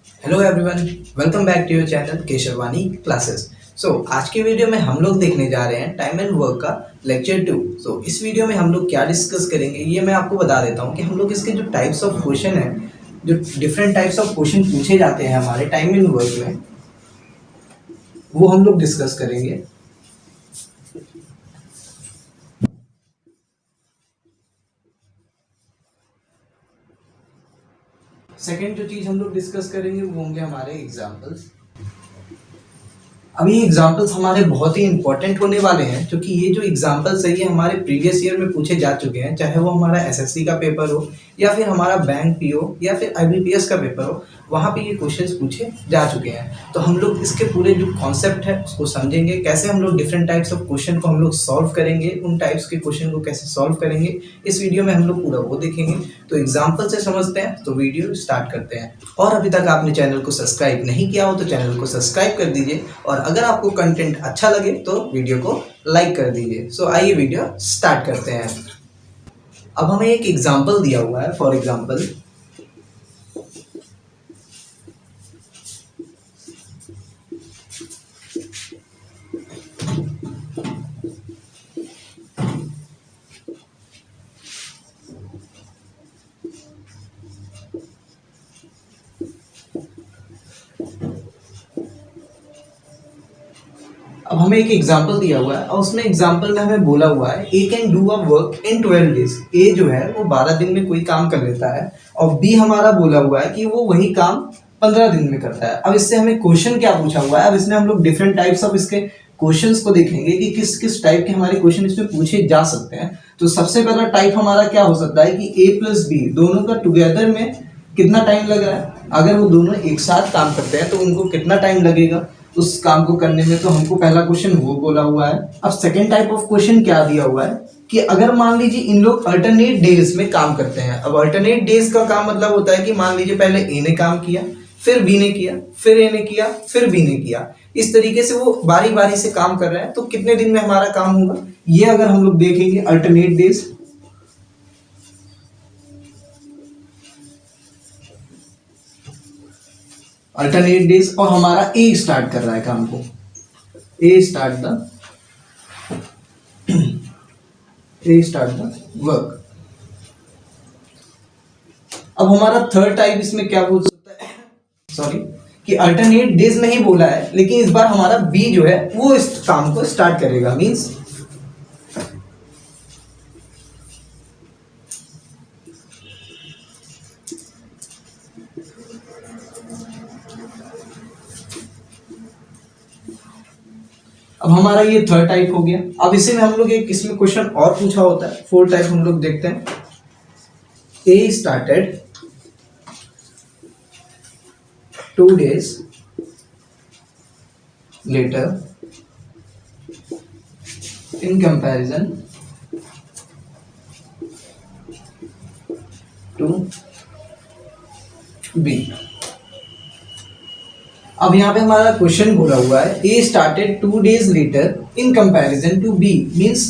Hello everyone, welcome back to your channel Kesharwani classes. आज के video में हम लोग देखने जा रहे हैं टाइम एंड वर्क का लेक्चर 2। इस वीडियो में हम लोग क्या डिस्कस करेंगे ये मैं आपको बता देता हूँ कि हम लोग इसके जो टाइप्स ऑफ क्वेश्चन हैं, जो डिफरेंट टाइप्स ऑफ क्वेश्चन पूछे जाते हैं हमारे टाइम एंड वर्क में, वो हम लोग डिस्कस करेंगे। सेकेंड जो चीज़ हम लोग डिस्कस करेंगे वो होंगे हमारे एग्जाम्पल्स। अब ये एग्जाम्पल्स हमारे बहुत ही इंपॉर्टेंट होने वाले हैं, क्योंकि ये जो एग्जाम्पल्स है ये हमारे प्रीवियस ईयर में पूछे जा चुके हैं, चाहे वो हमारा एसएससी का पेपर हो या फिर हमारा बैंक पीओ या फिर आईबीपीएस का पेपर हो, वहाँ पे ये क्वेश्चंस पूछे जा चुके हैं। तो हम लोग इसके पूरे जो कॉन्सेप्ट है उसको समझेंगे, कैसे हम लोग डिफरेंट टाइप्स ऑफ क्वेश्चन को हम लोग सॉल्व करेंगे, उन टाइप्स के क्वेश्चन को कैसे सॉल्व करेंगे, इस वीडियो में हम लोग पूरा वो देखेंगे। तो एग्जाम्पल से समझते हैं, तो वीडियो स्टार्ट करते हैं। और अभी तक आपने चैनल को सब्सक्राइब नहीं किया हो तो चैनल को सब्सक्राइब कर दीजिए, और अगर आपको कंटेंट अच्छा लगे तो वीडियो को लाइक कर दीजिए। आइए वीडियो स्टार्ट करते हैं। अब हमें एक एग्जाम्पल दिया हुआ है। फॉर एग्जाम्पल, अब हमें एक एग्जाम्पल दिया हुआ है और उसमें एग्जाम्पल में हमें बोला हुआ है A can do a work in 12 days. A जो है वो 12 दिन में कोई काम कर लेता है, और बी हमारा बोला हुआ है कि वो वही काम 15 दिन में करता है। अब इससे हमें क्वेश्चन क्या पूछा हुआ है, अब इसमें हम लोग डिफरेंट टाइप्स ऑफ इसके क्वेश्चंस को देखेंगे कि किस किस टाइप के हमारे क्वेश्चन इसमें पूछे जा सकते हैं। तो सबसे पहला टाइप हमारा क्या हो सकता है कि ए प्लस बी दोनों का टुगेदर में कितना टाइम लग रहा है। अगर वो दोनों एक साथ काम करते हैं तो उनको कितना टाइम लगेगा उस काम को करने में। तो हमको पहला क्वेश्चन वो बोला हुआ है। अब सेकेंड टाइप ऑफ क्वेश्चन क्या दिया हुआ है कि अगर मान लीजिए इन लोग अल्टरनेट डेज में काम करते हैं। अब अल्टरनेट डेज का काम मतलब होता है कि मान लीजिए पहले ए ने काम किया, फिर बी ने किया, फिर ए ने किया, फिर बी ने किया। इस तरीके से वो बारी बारी से काम कर रहे हैं। तो कितने दिन में हमारा काम होगा, ये अगर हम लोग देखेंगे अल्टरनेट डेज, अल्टरनेट डेज, और हमारा ए स्टार्ट कर रहा है काम को, ए स्टार्ट द वर्क। अब हमारा थर्ड टाइप इसमें क्या बोल सकता है, सॉरी, कि अल्टरनेट डेज में ही बोला है, लेकिन इस बार हमारा बी जो है वो इस काम को स्टार्ट करेगा। मींस अब हमारा ये थर्ड टाइप हो गया। अब इसी में हम लोग एक इसमें क्वेश्चन और पूछा होता है, फोर्थ टाइप हम लोग देखते हैं। ए started 2 days later in comparison to B। अब यहाँ पे हमारा क्वेश्चन बोला हुआ है A started 2 days later in comparison to B. Means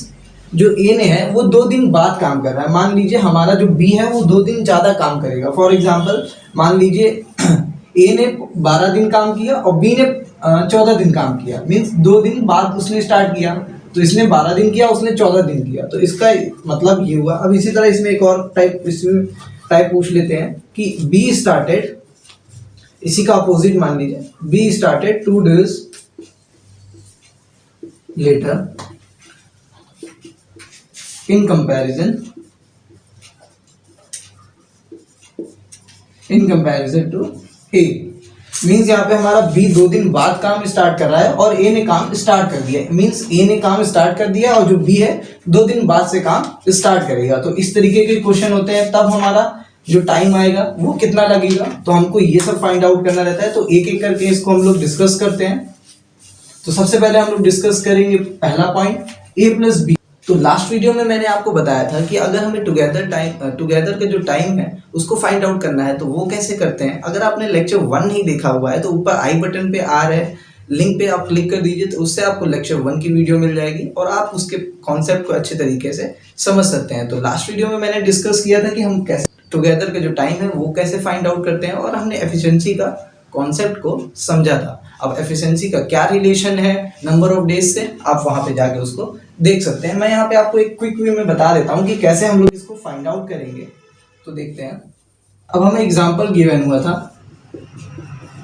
जो ए ने है वो 2 दिन बाद काम कर रहा है। मान लीजिए हमारा जो बी है वो 2 दिन ज़्यादा काम करेगा। फॉर एग्जाम्पल, मान लीजिए ए ने 12 दिन काम किया और बी ने 14 दिन काम किया। मीन्स 2 दिन बाद उसने स्टार्ट किया, तो इसने 12 दिन किया, उसने 14 दिन किया। तो इसका मतलब ये हुआ। अब इसी तरह इसमें एक और टाइप पूछ लेते हैं कि बी स्टार्टेड, इसी का अपोजिट मान लीजिए, B started 2 days later in comparison to A. Means यहाँ पे हमारा बी 2 दिन बाद काम स्टार्ट कर रहा है और ए ने काम स्टार्ट कर दिया। मीन्स ए ने काम स्टार्ट कर दिया और जो बी है 2 दिन बाद से काम स्टार्ट करेगा। तो इस तरीके के क्वेश्चन होते हैं। तब हमारा जो टाइम आएगा वो कितना लगेगा, तो हमको ये सब फाइंड आउट करना रहता है। तो एक एक करके इसको हम लोग डिस्कस करते हैं। तो सबसे पहले हम लोग डिस्कस करेंगे पहला पॉइंट, ए प्लस बी। तो लास्ट वीडियो में मैंने आपको बताया था कि अगर हमें टुगेदर का जो टाइम है उसको फाइंड आउट करना है तो वो कैसे करते हैं। अगर आपने लेक्चर 1 नहीं देखा हुआ है तो ऊपर आई बटन पे आ रहे लिंक पे आप क्लिक कर दीजिए, तो उससे आपको लेक्चर 1 की वीडियो मिल जाएगी और आप उसके कॉन्सेप्ट को अच्छे तरीके से समझ सकते हैं। तो लास्ट वीडियो में मैंने डिस्कस किया था कि हम कैसे टुगेदर का जो टाइम है वो कैसे फाइंड आउट करते हैं, और हमने एफिशिएंसी का कॉन्सेप्ट को समझा था। अब एफिशिएंसी का क्या रिलेशन है नंबर ऑफ डेज से, आप वहां पे जाके उसको देख सकते हैं। मैं यहाँ पे आपको एक क्विक व्यू में बता देता हूँ कि कैसे हम लोग इसको फाइंड आउट करेंगे। तो देखते हैं। अब हमें एग्जाम्पल गिवन हुआ था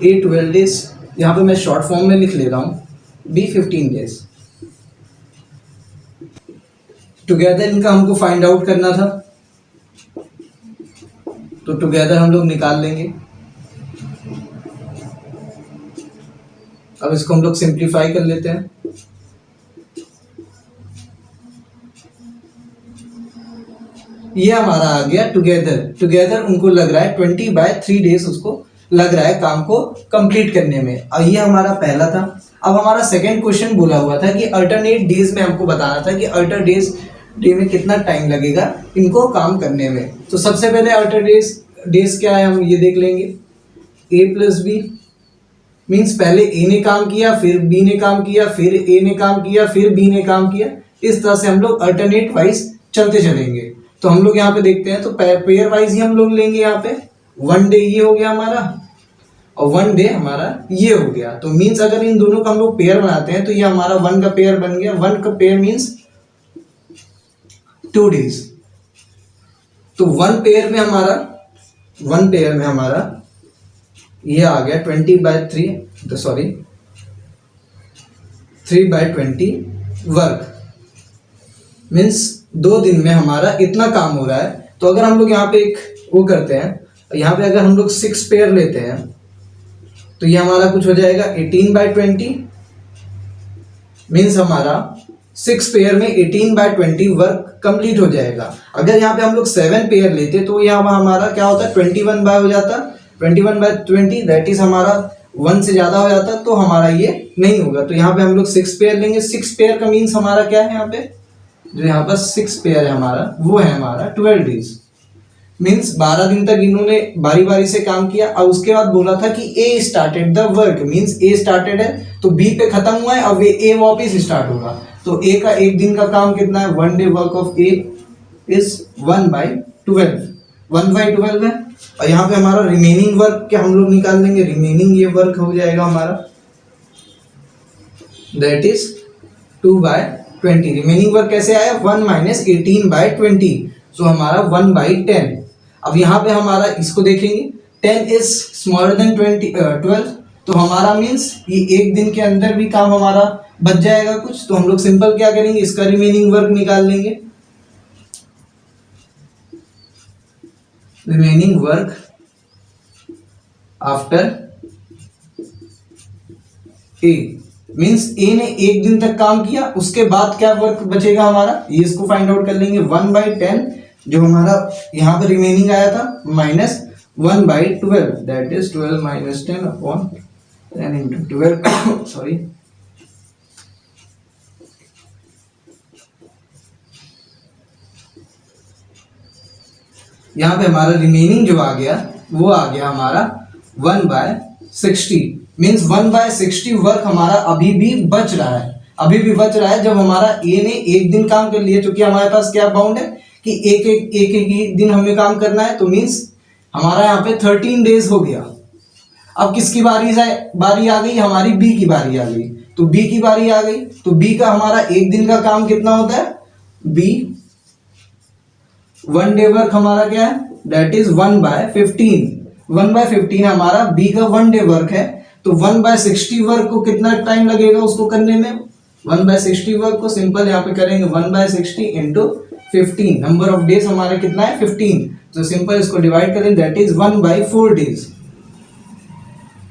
A 12 डेज, यहाँ पे मैं शॉर्ट फॉर्म में लिख ले रहा हूँ, B 15 डेज। टुगेदर इनका हमको फाइंड आउट करना था, तो टुगेदर हम लोग निकाल लेंगे। अब इसको हम लोग सिंप्लीफाई कर लेते हैं। ये हमारा आ गया टुगेदर। टुगेदर उनको लग रहा है 20/3 डेज उसको लग रहा है काम को कंप्लीट करने में। और ये हमारा पहला था। अब हमारा सेकंड क्वेश्चन बोला हुआ था कि अल्टरनेट डेज में हमको बताना था कि अल्टर डे में कितना टाइम लगेगा इनको काम करने में। तो सबसे पहले अल्टर डेज क्या है हम ये देख लेंगे। A + B मीन्स पहले A ने काम किया, फिर B ने काम किया, फिर A ने काम किया, फिर B ने काम किया। इस तरह से हम लोग अल्टरनेट वाइज चलते चलेंगे। तो हम लोग यहाँ पे देखते हैं, तो पेयर वाइज ही हम लोग लेंगे। यहाँ पे 1 डे ये हो गया हमारा और 1 डे हमारा ये हो गया। तो मीन्स अगर इन दोनों का हम लोग पेयर बनाते हैं तो ये हमारा 1 का पेयर बन गया। 1 का पेयर मीन्स 2 डेज। तो 1 पेयर में हमारा ये आ गया 3/20 वर्क। मीन्स 2 दिन में हमारा इतना काम हो रहा है। तो अगर हम लोग यहाँ पे एक वो करते हैं, यहाँ पे अगर हम लोग 6 पेयर लेते हैं तो ये हमारा कुछ हो जाएगा 18/20। मीन्स हमारा 6 पेयर में 18/20 वर्क कंप्लीट हो जाएगा। अगर यहाँ पे हम लोग 7 पेयर लेते तो यहाँ हमारा क्या होता है 21 हो जाता। 21/20 दैट इज हमारा 1 से ज्यादा हो जाता, तो हमारा ये नहीं होगा। तो यहाँ पे हम लोग 6 पेयर लेंगे। 6 पेयर का मीन्स हमारा क्या है, यहाँ पे जो यहाँ पर 6 पेयर है हमारा वो है हमारा 12 डेज। मीन्स 12 दिन तक इन्होंने बारी बारी से काम किया। और उसके बाद बोला था कि A started the work, means A started है तो B पे खत्म हुआ है, अब A वापस स्टार्ट होगा। तो A का एक दिन का काम कितना है, 1 day work of A is 1/12 है। और यहाँ पे हमारा रिमेनिंग वर्क क्या हम लोग निकाल लेंगे। रिमेनिंग ये वर्क हो जाएगा हमारा दैट इज 2/20। रिमेनिंग वर्क कैसे आया, 1 - 18/20, सो हमारा 1/10। अब यहाँ पे हमारा इसको देखेंगे 10 इज स्मॉलर देन 12, तो हमारा मीन्स ये एक दिन के अंदर भी काम हमारा बच जाएगा कुछ। तो हम लोग सिंपल क्या करेंगे, इसका रिमेनिंग वर्क निकाल लेंगे। Remaining work after a means ए ने एक दिन तक काम किया, उसके बाद क्या वर्क बचेगा हमारा, ये इसको फाइंड आउट कर लेंगे। 1/10 जो हमारा यहाँ पर रिमेनिंग आया था minus 1/12 that is 12 - 10 upon 10 × 12 sorry. यहाँ पे हमारा रिमेनिंग जो आ गया वो आ गया हमारा 1/60 मीन्स 1/60 वर्क हमारा अभी भी बच रहा है। जब हमारा ए ने एक दिन काम कर लिया, क्योंकि हमारे पास क्या बाउंड है कि एक ही दिन हमें काम करना है, तो मीन्स हमारा यहाँ पे 13 डेज हो गया। अब किसकी बारी आ गई, हमारी बी की बारी आ गई। तो बी की बारी आ गई तो बी का हमारा एक दिन का काम कितना होता है, बी 1 डे वर्क हमारा क्या है दैट इज 1/15। 1/15 हमारा बी का 1 डे वर्क है। तो 1/60 वर्क को कितना टाइम लगेगा उसको करने में। 1/60 वर्क को सिंपल यहाँ पे करेंगे 1/60 × 15। नंबर ऑफ डेज हमारा कितना है 15, तो सिंपल इसको डिवाइड करें दैट इज 1/4 डेज।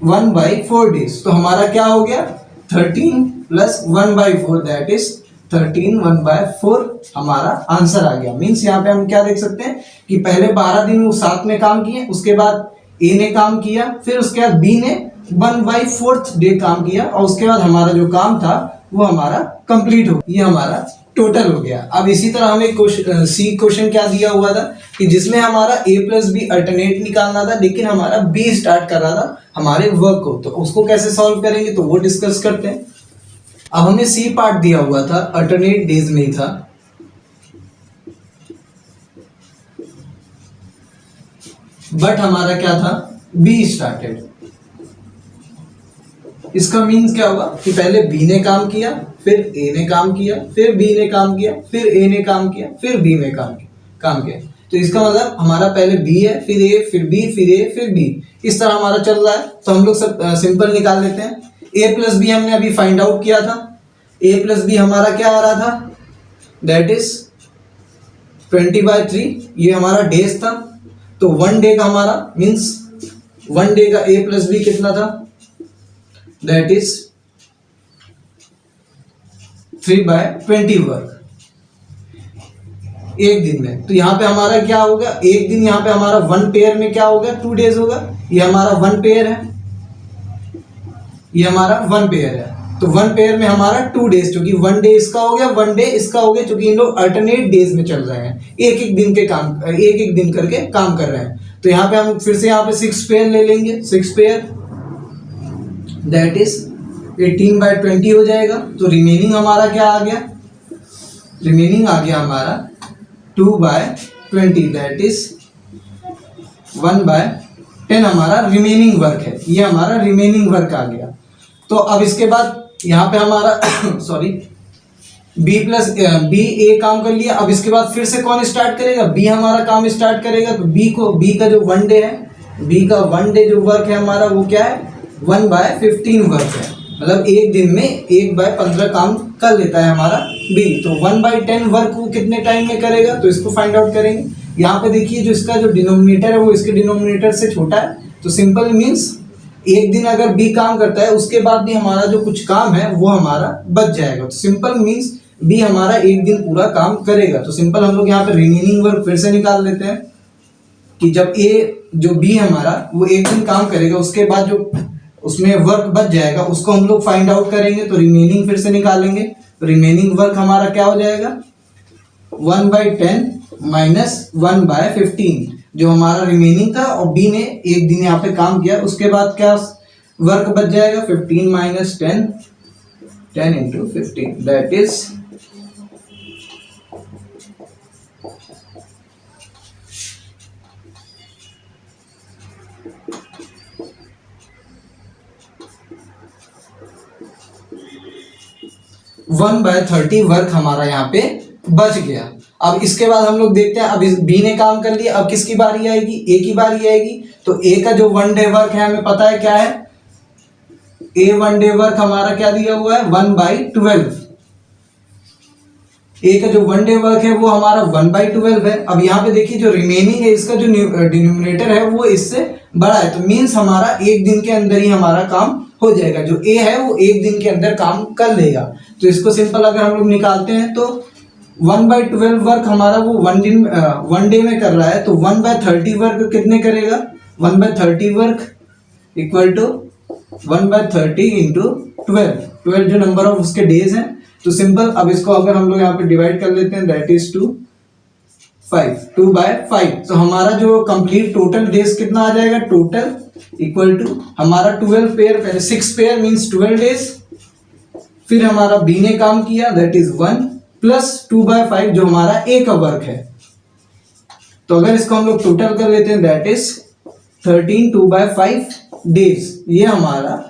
1/4 डेज तो हमारा क्या हो गया 13 + 1/4 दैट इज 13। 1/4 हमारा आंसर आ गया। मीन्स यहाँ पे हम क्या देख सकते हैं कि पहले 12 दिन वो साथ में काम किए, उसके बाद ए ने काम किया, फिर उसके बाद बी ने 1/4 डे काम किया, और उसके बाद हमारा जो काम था वो हमारा कंप्लीट हो, ये हमारा टोटल हो गया। अब इसी तरह हमें सी क्वेश्चन क्या दिया हुआ था कि जिसमें हमारा A + B अल्टरनेट निकालना था, लेकिन हमारा B स्टार्ट कर रहा था हमारे वर्क को। तो उसको कैसे सॉल्व करेंगे तो वो डिस्कस करते हैं। अब हमें सी पार्ट दिया हुआ था, अल्टरनेट डेज में ही था। बट हमारा क्या था, बी स्टार्टेड। इसका मीन्स क्या होगा कि पहले बी ने काम किया, फिर ए ने काम किया, फिर बी ने काम किया, फिर ए ने काम किया, फिर बी ने काम किया। तो इसका मतलब हमारा पहले बी है, फिर ए, फिर बी, फिर ए, फिर बी, इस तरह हमारा चल रहा है। तो हम लोग सब सिंपल निकाल लेते हैं। ए प्लस बी हमने अभी फाइंड आउट किया था। ए प्लस बी हमारा क्या आ रहा था, दैट इज 20/3, ये हमारा डेज था। तो 1 डे का हमारा मीन्स 1 डे का ए प्लस बी कितना था, दैट इज 3/20 वर्क एक दिन में। तो यहाँ पे हमारा क्या होगा, एक दिन यहाँ पे हमारा 1 पेयर में क्या होगा, 2 डेज होगा। ये हमारा 1 पेयर है, ये हमारा 1 पेयर है। तो 1 पेयर में हमारा 2 डेज, क्योंकि 1 डे इसका हो गया, 1 डे इसका हो गया, क्योंकि इन लोग अल्टरनेट डेज में चल रहे हैं, एक एक दिन के काम, एक एक दिन करके काम कर रहे हैं। तो यहाँ पे हम फिर से यहाँ पे 6 पेयर ले लेंगे, 6 पेयर दैट इज 18/20 हो जाएगा। तो रिमेनिंग हमारा क्या आ गया, रिमेनिंग आ गया हमारा 2/20 दैट इज 1/10 हमारा रिमेनिंग वर्क है। ये हमारा रिमेनिंग वर्क आ गया। तो अब इसके बाद यहाँ पे हमारा सॉरी बी प्लस बी ए काम कर लिया। अब इसके बाद फिर से कौन स्टार्ट करेगा, बी हमारा काम स्टार्ट करेगा। तो बी का जो 1 डे है, बी का 1 डे जो वर्क है हमारा वो क्या है, 1/15 वर्क है। मतलब एक दिन में 1/15 काम कर लेता है हमारा बी। तो 1/10 वर्क वो कितने टाइम में करेगा, तो इसको फाइंड आउट करेंगे। यहाँ पे देखिए जो इसका जो डिनोमिनेटर है वो इसके डिनोमिनेटर से छोटा है। तो सिंपल मीन्स एक दिन अगर बी काम करता है उसके बाद भी हमारा जो कुछ काम है वो हमारा बच जाएगा। तो सिंपल मीन्स बी हमारा एक दिन पूरा काम करेगा। तो सिंपल हम लोग यहाँ पे रिमेनिंग वर्क फिर से निकाल लेते हैं कि जब ए जो बी हमारा वो एक दिन काम करेगा, उसके बाद जो उसमें वर्क बच जाएगा उसको हम लोग फाइंड आउट करेंगे। तो रिमेनिंग फिर से निकालेंगे। तो रिमेनिंग वर्क हमारा क्या हो जाएगा, 1/10 माइनस 1/15 जो हमारा रिमेनिंग था, और बी ने एक दिन यहाँ पे काम किया, उसके बाद क्या वर्क बच जाएगा, 15 minus 10, 10 into 15 that is 1/30 work हमारा यहाँ पे बच गया। अब इसके बाद हम लोग देखते हैं, अब बी ने काम कर लिया, अब किसकी बारी आएगी, ए की बारी आएगी। तो ए का जो 1 डे वर्क है हमें पता है क्या है, ए 1 डे वर्क हमारा क्या दिया हुआ है, 1/12। ए का जो 1 डे वर्क है वो हमारा 1/12 है। अब यहाँ पे देखिए जो रिमेनिंग है इसका जो डिनोमिनेटर है वो इससे बड़ा है। तो मीन्स हमारा एक दिन के अंदर ही हमारा काम हो जाएगा। जो ए है वो एक दिन के अंदर काम कर लेगा। तो इसको सिंपल अगर हम लोग निकालते हैं तो 1/12 वर्क हमारा वो 1 डे में कर रहा है। तो 1/30 वर्क कितने करेगा, 1/30 वर्क इक्वल टू 1/30 इंटू 12 जो नंबर ऑफ उसके डेज हैं। तो सिंपल अब इसको अगर हम लोग यहाँ पे डिवाइड कर लेते हैं दैट इज 2/5। तो हमारा जो कंप्लीट टोटल डेज कितना आ जाएगा, टोटल इक्वल टू हमारा 12 पेयर, पहले 6 पेयर मीन्स 12 डेज। फिर हमारा बी ने काम किया दैट इज 1 प्लस 2/5 जो हमारा ए का वर्क है। तो अगर इसको हम लोग टोटल कर लेते हैं दैट इज 13 2/5 डेज। ये हमारा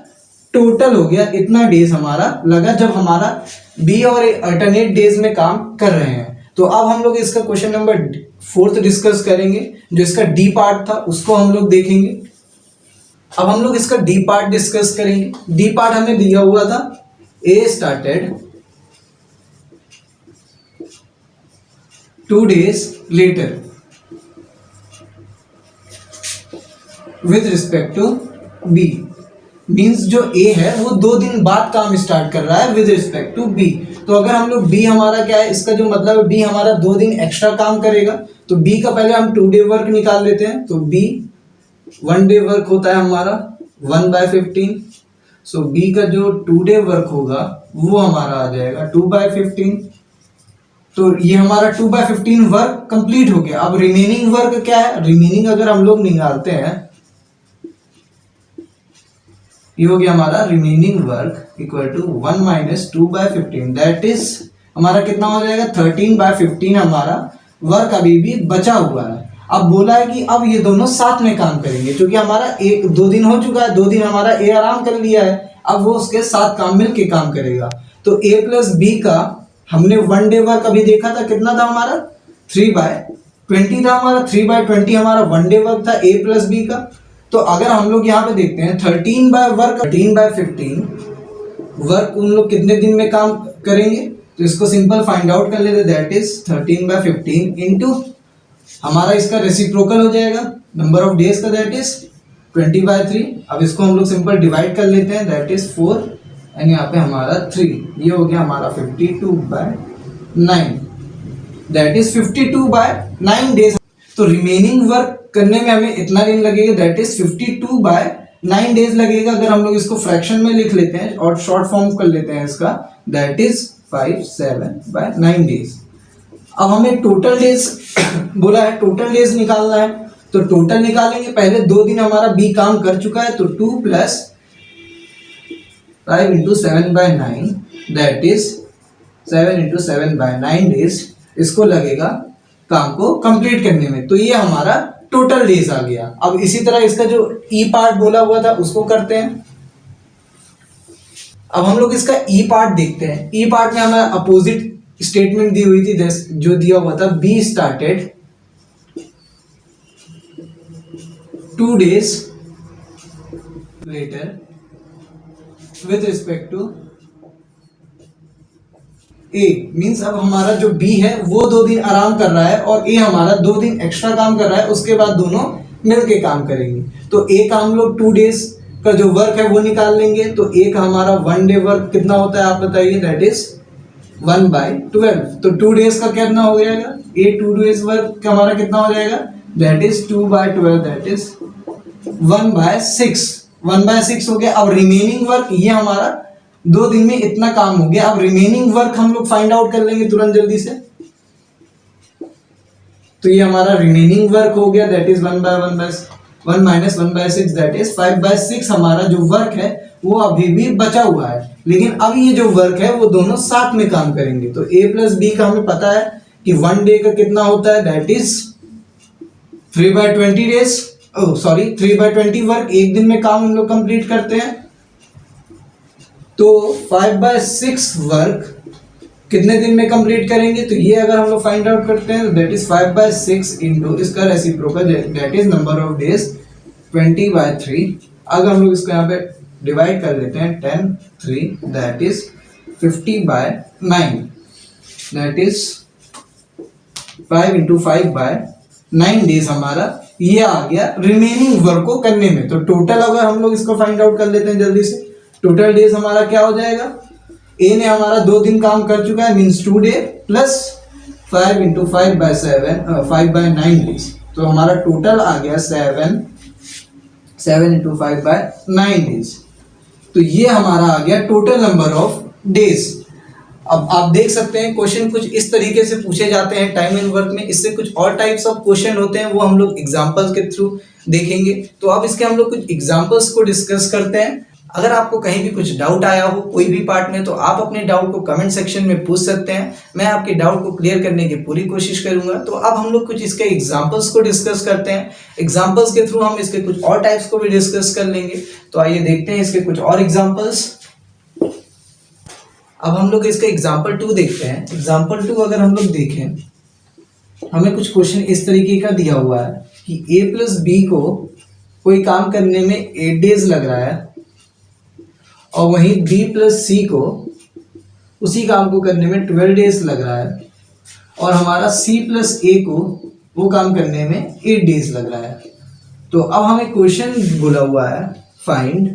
टोटल हो गया, इतना डेज हमारा लगा जब हमारा बी और अल्टरनेट डेज में काम कर रहे हैं। तो अब हम लोग इसका क्वेश्चन नंबर 4 डिस्कस करेंगे। जो इसका डी पार्ट था उसको हम लोग देखेंगे। अब हम लोग इसका डी पार्ट डिस्कस करेंगे। डी पार्ट हमें दिया हुआ था, A started 2 days later with respect to B। Means जो A है वो 2 दिन बाद काम स्टार्ट कर रहा है विद रिस्पेक्ट टू B। तो अगर हम लोग B हमारा क्या है, इसका जो मतलब है B हमारा 2 दिन एक्स्ट्रा काम करेगा। तो B का पहले हम 2 डे वर्क निकाल लेते हैं। तो B 1 डे वर्क होता है हमारा 1/15। सो B का जो 2 डे वर्क होगा वो हमारा आ जाएगा 2/15। तो ये हमारा 2/15 वर्क कंप्लीट हो गया। अब रिमेनिंग वर्क क्या है, रिमेनिंग अगर हम लोग निकालते हैं, ये हो गया हमारा remaining work equal to 1 minus 2/15 that is हमारा कितना हो जाएगा, 13/15 हमारा वर्क अभी भी बचा हुआ है। अब बोला है कि अब ये दोनों साथ में काम करेंगे, क्योंकि हमारा एक 2 दिन हो चुका है, 2 दिन हमारा ए आराम कर लिया है, अब वो उसके साथ काम मिल के काम करेगा। तो ए प्लस बी का हमने 1 डे वर्क अभी देखा था, कितना था हमारा 3/20 था हमारा, 3/20 हमारा 1 डे वर्क था ए प्लस बी का। तो अगर हम लोग यहाँ पे देखते हैं 13/15 वर्क उन लोग कितने दिन में काम करेंगे, तो इसको सिंपल फाइंड आउट कर लेते, दैट इज 13/15 इंटू हमारा इसका रेसिप्रोकल हो जाएगा नंबर ऑफ डेज का, दैट इज 20/3। अब इसको हम लोग सिंपल डिवाइड कर लेते हैं, दैट इज 4 एंड यहाँ पे हमारा 3, ये हो गया हमारा 52/9, दैट इज 52/9 डेज। तो रिमेनिंग वर्क करने में हमें इतना दिन लगेगा, दैट इज 52/9 डेज लगेगा। अगर हम लोग इसको फ्रैक्शन में लिख लेते हैं और शॉर्ट फॉर्म कर लेते हैं इसका, दैट इज 57/9 डेज। अब हमें टोटल डेज बोला है, टोटल डेज निकालना है, तो टोटल निकालेंगे। पहले 2 दिन हमारा बी काम कर चुका है, तो 2 + 5 × 7/9 दैट इज 7 × 7/9 डेज इसको लगेगा काम को कंप्लीट करने में। तो ये हमारा टोटल डेज आ गया। अब इसी तरह इसका जो ई पार्ट बोला हुआ था उसको करते हैं। अब हम लोग इसका ई पार्ट देखते हैं। ई पार्ट में हमें अपोजिट स्टेटमेंट दी हुई थी, जो दिया हुआ था B started 2 days later with respect to A, means अब हमारा जो बी है वो 2 दिन आराम कर रहा है और ए हमारा 2 दिन एक्स्ट्रा काम कर रहा है, उसके बाद दोनों मिलके काम करेंगे। तो ए का हम लोग 2 डेज का जो वर्क है वो निकाल लेंगे। तो ए का हमारा 1 डे वर्क कितना होता है आप बताइए, दैट इज 1/12। तो 2 डेज का कितना हो जाएगा, ए 2 डेज वर्क का हमारा कितना हो जाएगा, दैट इज 2/12, दैट इज 1/6। 1/6 हो गया। अब रिमेनिंग वर्क, ये हमारा 2 दिन में इतना काम हो गया। अब रिमेनिंग वर्क हम लोग फाइंड आउट कर लेंगे तुरंत जल्दी से। तो ये हमारा रिमेनिंग वर्क हो गया, दैट इज 1 - 1/6 दैट इज 5/6। हमारा जो वर्क है वो अभी भी बचा हुआ है, लेकिन अब ये जो वर्क है वो दोनों साथ में काम करेंगे। तो ए प्लस बी का हमें पता है कि 1 डे का कितना होता है, दैट इज 3/20 डेज, 3/20 वर्क एक दिन में काम हम लोग कंप्लीट करते हैं। तो 5/6 वर्क कितने दिन में कंप्लीट करेंगे, तो ये अगर हम लोग फाइंड आउट करते हैं, दैट इज 5/6 इंटू इसका reciprocal that is number of days 20/3। अगर हम लोग इसको यहाँ पे डिवाइड कर लेते हैं 10 3 that is 50/9, that is 5 × 5/9 days हमारा ये आ गया रिमेनिंग वर्क को करने में। तो टोटल अगर हम लोग इसको फाइंड आउट कर लेते हैं जल्दी से, टोटल डेज हमारा क्या हो जाएगा, ए ने हमारा 2 दिन काम कर चुका है, मीन्स 2 डे प्लस 5 × 5/9 डेज। तो हमारा टोटल आ गया 7 × 5/9 डेज। तो ये हमारा आ गया टोटल नंबर ऑफ डेज। अब आप देख सकते हैं क्वेश्चन कुछ इस तरीके से पूछे जाते हैं टाइम एंड वर्क में। इससे कुछ और टाइप्स ऑफ क्वेश्चन होते हैं, वो हम लोग एग्जांपल्स के थ्रू देखेंगे। तो अब इसके हम लोग कुछ एग्जांपल्स को डिस्कस करते हैं। अगर आपको कहीं भी कुछ डाउट आया हो कोई भी पार्ट में, तो आप अपने डाउट को कमेंट सेक्शन में पूछ सकते हैं। मैं आपके डाउट को क्लियर करने की पूरी कोशिश करूंगा। तो अब हम लोग कुछ इसके एग्जांपल्स को डिस्कस करते हैं। एग्जांपल्स के थ्रू हम इसके कुछ और टाइप्स को भी डिस्कस कर लेंगे। तो आइए देखते हैं इसके कुछ और एग्जांपल्स। अब हम लोग इसका एग्जाम्पल 2 देखते हैं। एग्जाम्पल 2 अगर हम लोग देखें, हमें कुछ क्वेश्चन इस तरीके का दिया हुआ है कि ए प्लस बी को कोई काम करने में 8 डेज लग रहा है और वहीं बी प्लस सी को उसी काम को करने में 12 डेज लग रहा है और हमारा सी प्लस ए को वो काम करने में 8 डेज लग रहा है। तो अब हमें क्वेश्चन बोला हुआ है find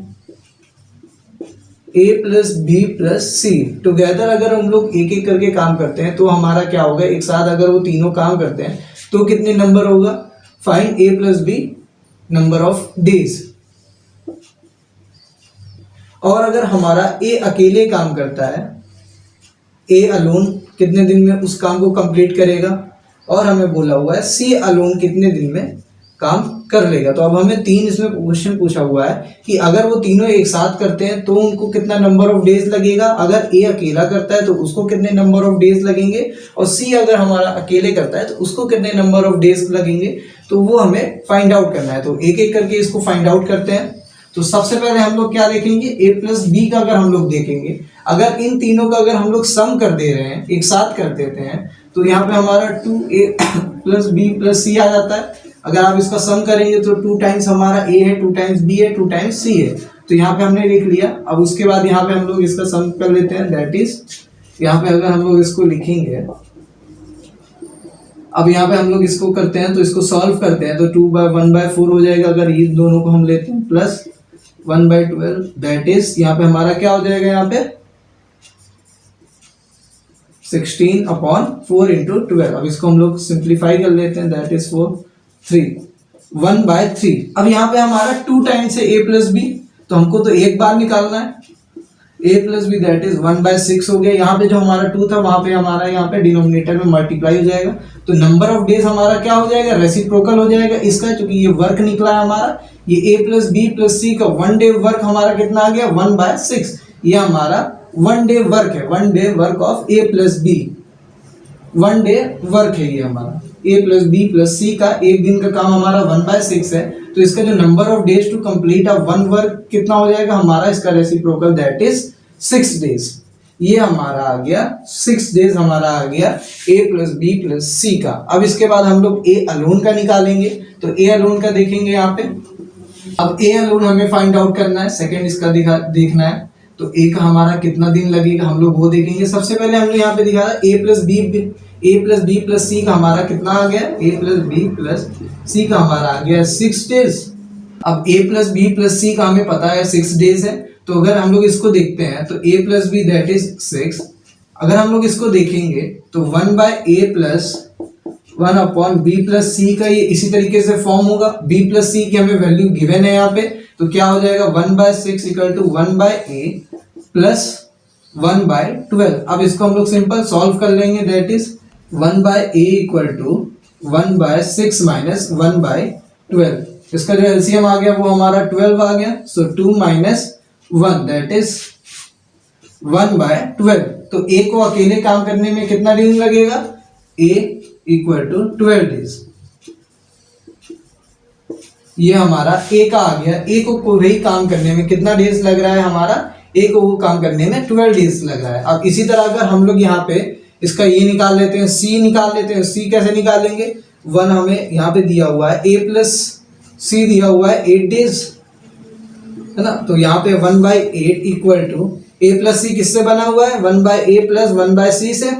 A plus B plus C together. अगर हम लोग एक एक करके काम करते हैं तो हमारा क्या होगा, एक साथ अगर वो तीनों काम करते हैं तो कितने नंबर होगा, find A plus B number of days. और अगर हमारा ए अकेले काम करता है, ए अलोन कितने दिन में उस काम को कंप्लीट करेगा, और हमें बोला हुआ है सी अलोन कितने दिन में काम कर लेगा। तो अब हमें 3 इसमें क्वेश्चन पूछा हुआ है कि अगर वो तीनों एक साथ करते हैं तो उनको कितना नंबर ऑफ डेज लगेगा, अगर ए अकेला करता है तो उसको कितने नंबर ऑफ डेज लगेंगे, और सी अगर हमारा अकेले करता है तो उसको कितने नंबर ऑफ डेज लगेंगे। तो वो हमें फाइंड आउट करना है। तो एक एक करके इसको फाइंड आउट करते हैं। तो सबसे पहले हम लोग क्या देखेंगे, ए प्लस बी का अगर हम लोग देखेंगे, अगर इन तीनों का अगर हम लोग सम कर दे रहे हैं, एक साथ कर देते हैं, तो यहाँ पे हमारा 2a प्लस बी प्लस सी आ जाता है। अगर आप इसका सम करेंगे तो 2 टाइम्स हमारा a है, 2 टाइम्स b है, 2 टाइम्स c है। तो यहाँ पे हमने लिख लिया। अब उसके बाद यहाँ पे हम लोग इसका सम कर लेते हैं, दैट इज यहाँ पे अगर हम लोग इसको लिखेंगे, अब यहाँ पे हम लोग इसको करते हैं तो इसको सॉल्व करते हैं तो 1/4 हो जाएगा अगर ये दोनों को हम लेते हैं, प्लस 1/12 दैट इज यहाँ पे हमारा क्या हो जाएगा, यहाँ पे 16/4 इंटू 12। अब इसको हम लोग सिंप्लीफाई कर लेते हैं, दैट इज 1/3। अब यहाँ पे हमारा 2 टाइम्स है a प्लस बी, तो हमको तो एक बार निकालना है। a plus B that is 1/6 हो गया। यहाँ पे जो हमारा 2 था वहां पे हमारा यहाँ पे डिनोमिनेटर में मल्टीप्लाई हो जाएगा। तो नंबर ऑफ डेज हमारा क्या हो जाएगा, रेसिप्रोकल हो जाएगा इसका, क्योंकि ये वर्क निकला है हमारा। ये a plus B plus C का 1 डे वर्क हमारा कितना आ गया, 1/6। ये हमारा 1 डे वर्क है, 1 day work of a plus B, 1 day work है ये हमारा। a plus B plus C का एक दिन का काम हमारा 1/6 है। तो इसका जो number of days to complete a one work कितना हो जाएगा हमारा, इसका रेसिप्रोकल दैट इज 6 डेज। ये हमारा आ गया 6 डेज हमारा आ गया a plus B plus C का। अब इसके बाद हम लोग a अलोन का निकालेंगे। तो a अलोन का देखेंगे यहाँ पे। अब a अलोन हमें फाइंड आउट करना है, सेकेंड इसका देखना है। तो a का हमारा कितना दिन लगेगा हम लोग वो देखेंगे। सबसे पहले हमने यहाँ पे दिखाया a plus B plus C का हमारा कितना आ गया, a plus B plus C का हमारा आ गया 6 डेज। अब a plus B plus C का हमें पता है 6 डेज है। तो अगर हम लोग इसको देखते हैं तो a plus B that is 6। अगर हम लोग इसको देखेंगे तो 1/a plus 1/b plus C का ये इसी तरीके से फॉर्म होगा। b प्लस सी की हमें वैल्यू गिवन है यहाँ पे, तो क्या हो जाएगा 1/6 इक्वल टू 1/a प्लस 1/12। अब इसको हम लोग सिंपल सॉल्व कर लेंगे, that is 1/a equal to 1/6 minus 1/12। इसका जो एलसीएम आ गया वो हमारा 12 आ गया। सो 2 माइनस 1 दैट इज 1/12। तो a को अकेले काम करने में कितना दिन लगेगा, a इक्वल टू 12 डेज। ये हमारा a का आ गया। a को वही काम करने में कितना डेज लग रहा है हमारा, a को वो काम करने में 12 डेज लग रहा है। अब इसी तरह अगर हम लोग यहाँ पे इसका ये निकाल लेते हैं, c निकाल लेते हैं। c कैसे निकालेंगे, 1 हमें यहाँ पे दिया हुआ है, a प्लस सी दिया हुआ है 8 डेज है ना। तो यहाँ पे 1/8 इक्वल टू a प्लस सी किससे बना हुआ है, 1/a प्लस 1/c से।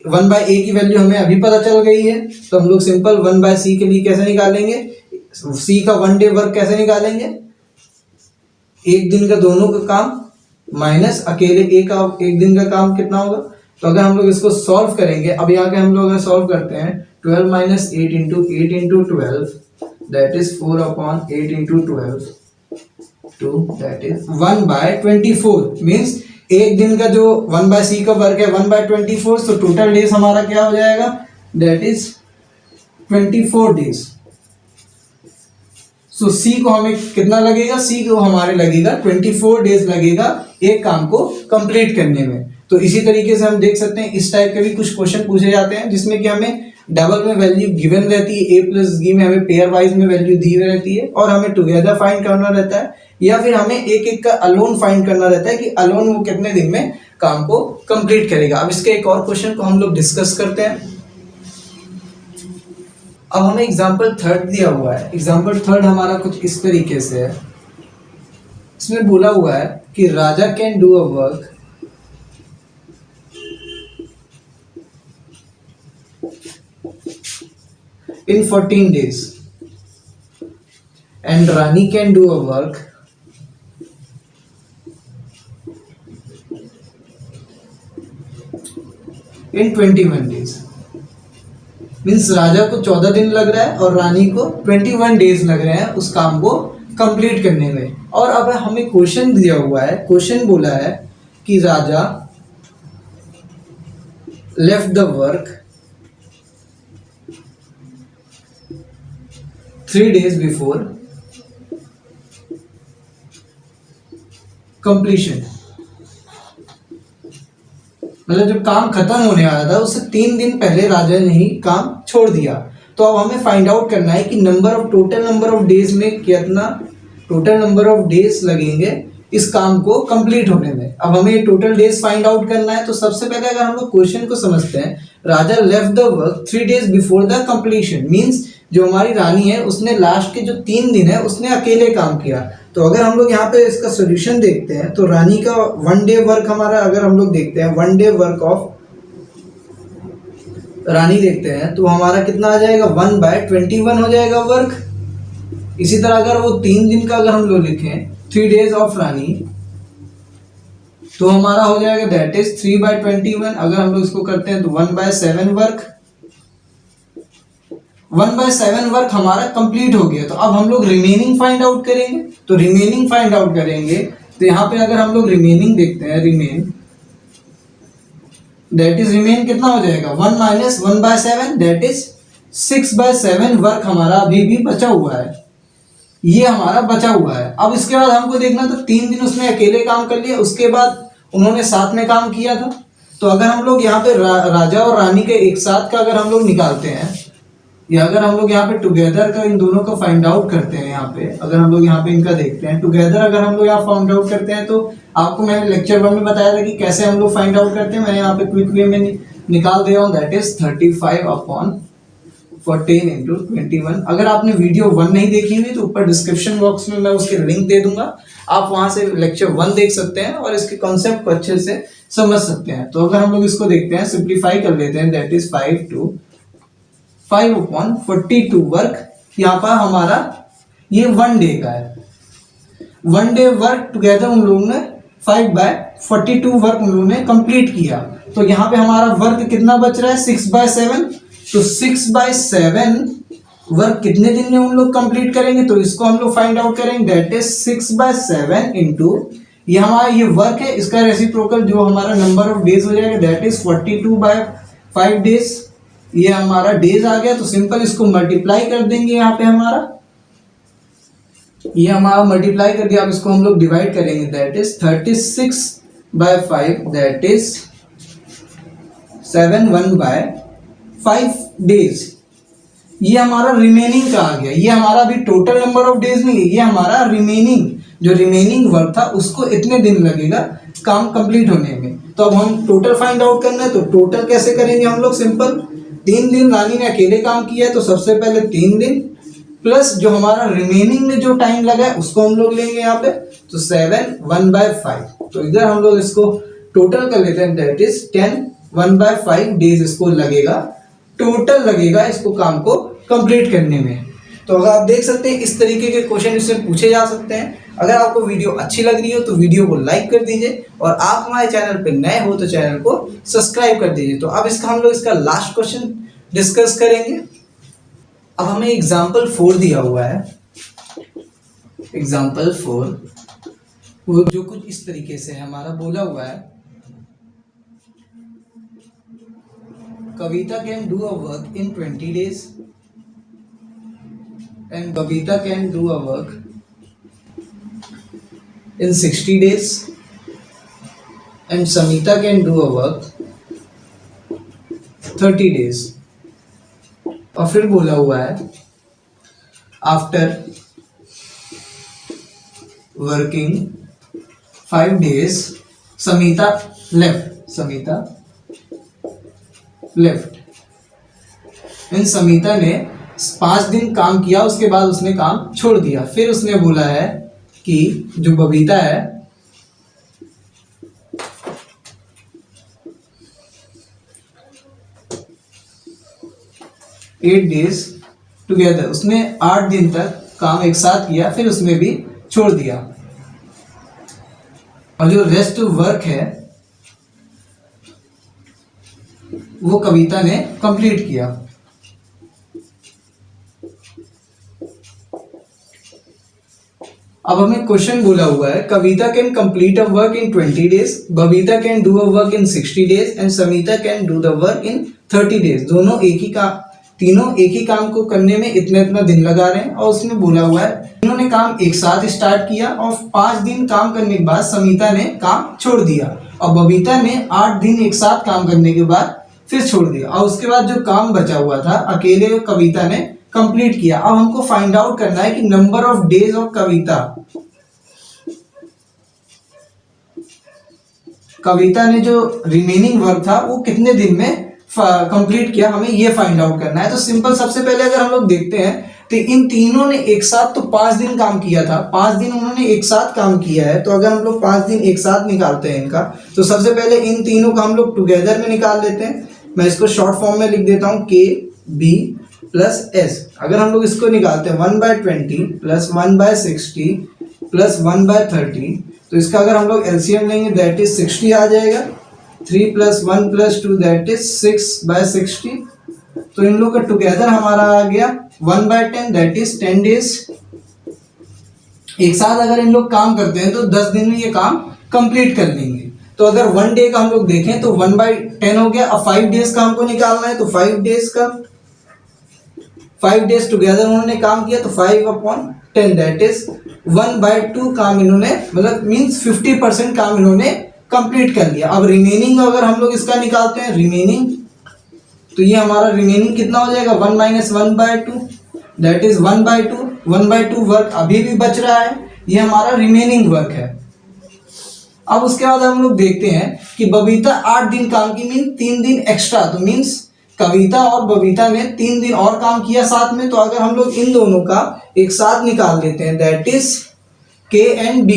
1/a की वैल्यू हमें अभी पता चल गई है। तो हम लोग सिंपल 1/c के लिए कैसे निकालेंगे, c का 1 डे वर्क कैसे निकालेंगे, एक दिन का दोनों का काम माइनस अकेले a का एक दिन का काम कितना होगा। तो अगर हम लोग इसको सॉल्व करेंगे, अब यहाँ के हम लोग अगर सॉल्व करते हैं 12 minus 8 into 12 that is 4/8 into 12 2 that is 1/24। Means एक दिन का जो 1/c का वर्क है 1/24। तो टोटल डेज हमारा क्या हो जाएगा, दैट इज 24 डेज। सो सी को हमें कितना लगेगा, सी को हमारे लगेगा 24 डेज लगेगा एक काम को कंप्लीट करने में। तो इसी तरीके से हम देख सकते हैं इस टाइप के भी कुछ क्वेश्चन पूछे जाते हैं जिसमें कि हमें डबल में वैल्यू गिवन रहती है, a प्लस बी में हमें पेयर वाइज में वैल्यू दी रहती है और हमें टुगेदर फाइंड करना रहता है, या फिर हमें एक एक का अलोन फाइंड करना रहता है कि अलोन वो कितने दिन में काम को कंप्लीट करेगा। अब इसके एक और क्वेश्चन को हम लोग डिस्कस करते हैं। अब हमें एग्जाम्पल थर्ड दिया हुआ है। एग्जाम्पल थर्ड हमारा कुछ इस तरीके से है। इसमें बोला हुआ है कि Raja can do a work in 14 days and Rani can do a work in 21 days। Means राजा को 14 दिन लग रहा है और रानी को 21 डेज लग रहे हैं उस काम को कंप्लीट करने में। और अब हमें क्वेश्चन दिया हुआ है, क्वेश्चन बोला है कि Raja left the work 3 days before completion, मतलब जब काम खत्म होने वाला था उससे 3 दिन पहले राजा ने ही काम छोड़ दिया। तो अब हमें फाइंड आउट करना है कि टोटल नंबर ऑफ डेज में कितना टोटल नंबर ऑफ डेज लगेंगे इस काम को कंप्लीट होने में। अब हमें टोटल डेज फाइंड आउट करना है। तो सबसे पहले अगर हम लोग क्वेश्चन को समझते हैं, Raja left the work 3 days before the completion, means जो हमारी रानी है उसने लास्ट के जो 3 दिन है उसने अकेले काम किया। तो अगर हम लोग यहाँ पे इसका सोल्यूशन देखते हैं तो रानी का 1 day वर्क हमारा, अगर हम लोग देखते हैं 1 day वर्क ऑफ रानी देखते हैं तो हमारा कितना आ जाएगा, 1/21 हो जाएगा वर्क। इसी तरह अगर वो 3 दिन का अगर हम लोग लिखें 3 days ऑफ रानी तो हमारा हो जाएगा दैट इज 3/21। अगर हम लोग इसको करते हैं तो 1/7 वर्क, 1/7 वर्क हमारा कंप्लीट हो गया। तो अब हम लोग रिमेनिंग फाइंड आउट करेंगे। तो रिमेनिंग फाइंड आउट करेंगे तो यहाँ पे अगर हम लोग रिमेनिंग देखते हैं, रिमेन दैट इज रिमेन कितना हो जाएगा, 1 - 1/7 दैट इज 6/7 वर्क हमारा अभी भी बचा हुआ है, ये हमारा बचा हुआ है। अब इसके बाद हमको देखना तो 3 दिन उसने अकेले काम कर लिया, उसके बाद उन्होंने साथ में काम किया था। तो अगर हम लोग यहाँ पे राजा और रानी के एक साथ का अगर हम लोग निकालते हैं, या अगर हम लोग यहाँ पे टुगेदर का इन दोनों का फाइंड आउट करते हैं, यहाँ पे अगर हम लोग यहाँ पे इनका देखते हैं टुगेदर, अगर हम लोग यहाँ फाइंड आउट करते हैं तो आपको मैंने लेक्चर 1 में बताया था कि कैसे हम लोग फाइंड आउट करते हैं। मैं यहाँ पे क्विक वे में निकाल दे रहा हूँ, दैट इज 35/14 इंटू 21। अगर आपने वीडियो 1 नहीं देखी हुई तो ऊपर डिस्क्रिप्शन बॉक्स में मैं उसके लिंक दे दूंगा, आप वहां से लेक्चर 1 देख सकते हैं और इसके कॉन्सेप्ट को अच्छे से समझ सकते हैं। तो अगर हम लोग इसको देखते हैं, सिंप्लीफाई कर लेते हैं, दैट इज 5/42 वर्क। यहाँ पर हमारा ये 1 डे का है, 1 डे वर्क टुगेदर उन लोगों ने 5/42 वर्क उन लोगों ने कंप्लीट किया। तो यहाँ पे हमारा वर्क कितना बच रहा है, 6/7। तो 6/7 वर्क कितने दिन में उन लोग कंप्लीट करेंगे, तो इसको हम लोग फाइंड आउट करेंगे, दैट इज 6/7 इंटू ये हमारा ये वर्क है, इसका रेसिप्रोकल जो हमारा नंबर ऑफ डेज हो जाएगा दैट इज 42/5 डेज। ये हमारा डेज आ गया। तो सिंपल इसको मल्टीप्लाई कर देंगे, यहाँ पे हमारा ये हमारा मल्टीप्लाई कर दिया। अब इसको हम लोग डिवाइड करेंगे, that is 36/5 that is 71/5 days. ये हमारा रिमेनिंग का आ गया। ये हमारा अभी टोटल नंबर ऑफ डेज नहीं है, ये हमारा रिमेनिंग जो रिमेनिंग वर्क था उसको इतने दिन लगेगा काम कंप्लीट होने में। तो अब हम टोटल फाइंड आउट करना है। तो टोटल कैसे करेंगे हम लोग, सिंपल 3 दिन रानी ने अकेले काम किया है तो सबसे पहले 3 दिन प्लस जो हमारा रिमेनिंग में जो टाइम लगा है उसको हम लोग लेंगे यहाँ पे, तो 7 1/5। तो इधर हम लोग इसको टोटल कर लेते हैं, दैट इज 10 1/5 डेज इसको लगेगा, टोटल लगेगा इसको काम को कंप्लीट करने में। तो अगर आप देख सकते हैं इस तरीके के क्वेश्चन इसमें पूछे जा सकते हैं। अगर आपको वीडियो अच्छी लग रही हो तो वीडियो को लाइक कर दीजिए और आप हमारे चैनल पर नए हो तो चैनल को सब्सक्राइब कर दीजिए। तो अब हम लोग इसका लास्ट क्वेश्चन डिस्कस करेंगे। अब हमें एग्जाम्पल 4 दिया हुआ है। एग्जाम्पल 4 वो जो कुछ इस तरीके से हमारा बोला हुआ है, Kavita can do a work in 20 days and Babita can do a work in 60 days and Samita can do a work 30 days। और फिर बोला हुआ है after working 5 days Samita left. इन समीता ने 5 दिन काम किया, उसके बाद उसने काम छोड़ दिया। फिर उसने बोला है कि जो बबीता है 8 days टुगेदर, उसने 8 दिन तक काम एक साथ किया, फिर उसने भी छोड़ दिया। और जो रेस्ट वर्क है वो कविता ने कंप्लीट किया। अब हमें क्वेश्चन बोला हुआ है Kavita can complete a work in 20 days, Babita can do a work in 60 days and Samita can do the work in 30 days। दोनों एक ही तीनों एक ही काम को करने में इतना इतना दिन लगा रहे हैं, और उसमें बोला हुआ है इन्होंने काम एक साथ स्टार्ट किया और 5 दिन काम करने के बाद समीता ने काम छोड़ दिया, और बबीता ने 8 दिन एक साथ काम करने के बाद फिर छोड़ दिया, और उसके बाद जो काम बचा हुआ था अकेले कविता ने कंप्लीट किया। अब हमको फाइंड आउट करना है कि नंबर ऑफ डेज ऑफ कविता ने जो रिमेनिंग वर्क था वो कितने दिन में कंप्लीट किया, हमें ये फाइंड आउट करना है। तो सिंपल, सबसे पहले अगर हम लोग देखते हैं तो इन तीनों ने एक साथ तो 5 दिन काम किया था, 5 दिन उन्होंने एक साथ काम किया है। तो अगर हम लोग 5 दिन एक साथ निकालते हैं इनका, तो सबसे पहले इन तीनों का हम लोग टुगेदर में निकाल लेते हैं। मैं इसको शॉर्ट फॉर्म में लिख देता हूँ KB प्लस S। अगर हम लोग इसको निकालते हैं 1/20 प्लस 1/60 प्लस 1/30, तो इसका अगर हम लोग LCM लेंगे दैट इज 60 आ जाएगा। 3 + 1 + 2 दैट इज 6/60। तो इन लोग का टुगेदर हमारा आ गया 1/10 दैट इज 10 डेज। एक साथ अगर इन लोग काम करते हैं तो 10 दिन में ये काम कंप्लीट कर लेंगे। तो अगर 1 डे का हम लोग देखें तो 1/10 हो गया। अब 5 डेज का हमको निकालना है, तो 5 डेज टुगेदर उन्होंने काम किया, तो 5/10 दैट इज 1/2 काम इन्होंने, मतलब मीन्स 50% काम इन्होंने कंप्लीट कर लिया। अब रिमेनिंग अगर हम लोग इसका निकालते हैं रिमेनिंग, तो ये हमारा रिमेनिंग कितना हो जाएगा 1 - 1/2 दैट इज 1/2। 1/2 वर्क अभी भी बच रहा है, ये हमारा रिमेनिंग वर्क है। अब उसके बाद हम लोग देखते हैं कि बबीता 8 दिन काम की, मीन 3 दिन एक्स्ट्रा, तो मीन्स कविता और बबीता ने 3 दिन और काम किया साथ में। तो अगर हम लोग इन दोनों का एक साथ निकाल लेते हैं that is K and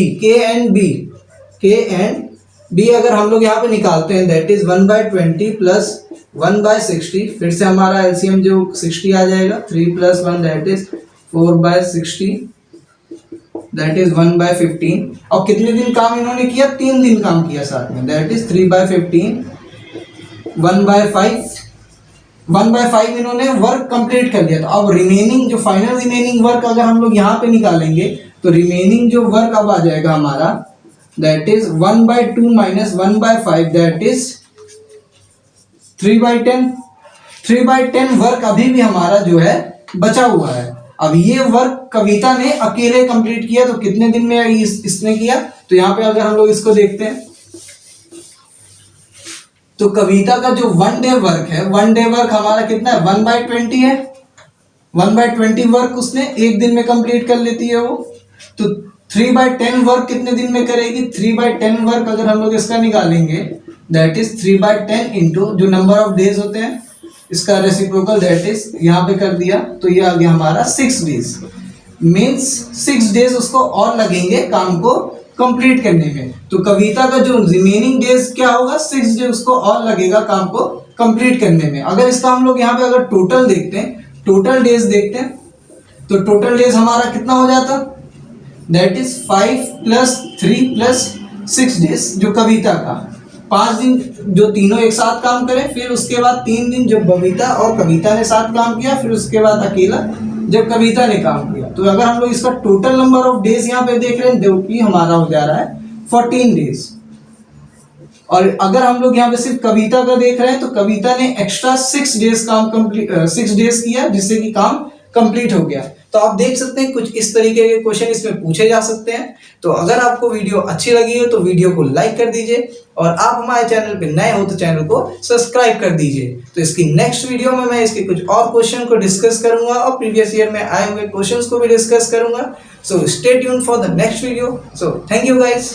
B अगर हम लोग यहाँ पे निकालते हैं दैट इज 1/20 प्लस 1/60, फिर से हमारा LCM जो 60 आ जाएगा। 3 + 1 दैट इज 4/60 दैट इज 1/15। और कितने दिन काम इन्होंने किया, 3 दिन काम किया साथ में, दैट इज 3/15। 1/5 इन्होंने वर्क कंप्लीट कर लिया। तो अब रिमेनिंग जो फाइनल रिमेनिंग वर्क अगर हम लोग यहाँ पे निकालेंगे, तो रिमेनिंग जो वर्क अब आ जाएगा हमारा that is 1/2 - 1/5 that is 3/10। 3/10 work अभी भी हमारा जो है बचा हुआ है। अब ये वर्क कविता ने अकेले कंप्लीट किया, तो कितने दिन में इसने किया, तो यहाँ पे अगर हम लोग इसको देखते हैं तो कविता का जो 1 डे वर्क है, 1 डे वर्क हमारा कितना है 1/20 है। 1/20 वर्क उसने एक दिन में कंप्लीट कर लेती है वो। तो 3/10 वर्क कितने दिन में करेगी, 3/10 वर्क अगर हम लोग इसका निकालेंगे दैट इज 3/10 इंटू जो नंबर ऑफ डेज होते हैं इसका रेसिप्रोकल दैट इज यहाँ पे कर दिया, तो ये आ गया हमारा 6 डेज। मीन्स 6 डेज उसको और लगेंगे काम को कंप्लीट करने में। तो कविता का जो रिमेनिंग डेज क्या होगा, 6 डेज उसको और लगेगा काम को कंप्लीट करने में। अगर इसका हम लोग यहाँ पे अगर टोटल देखते हैं, टोटल डेज देखते हैं, तो टोटल डेज हमारा कितना हो जाता दैट इज 5 + 3 + 6 डेज जो कविता का। 5 दिन जो तीनों एक साथ काम करें, फिर उसके बाद 3 दिन जब बबीता और कविता ने साथ काम किया, फिर उसके बाद अकेला जब कविता ने काम किया। तो अगर हम लोग इसका टोटल नंबर ऑफ डेज यहाँ पे देख रहे हैं, जो कि हमारा हो जा रहा है 14 डेज। और अगर हम लोग यहाँ पे सिर्फ कविता का देख रहे हैं, तो कविता ने एक्स्ट्रा 6 डेज किया, जिससे कि काम कंप्लीट हो गया। तो आप देख सकते हैं कुछ इस तरीके के क्वेश्चन इसमें पूछे जा सकते हैं। तो अगर आपको वीडियो अच्छी लगी हो तो वीडियो को लाइक कर दीजिए, और आप हमारे चैनल पे नए हो तो चैनल को सब्सक्राइब कर दीजिए। तो इसकी नेक्स्ट वीडियो में मैं इसके कुछ और क्वेश्चन को डिस्कस करूंगा, और प्रीवियस ईयर में आए हुए क्वेश्चंस को भी डिस्कस करूंगा। So stay tuned for the next video. So thank you guys.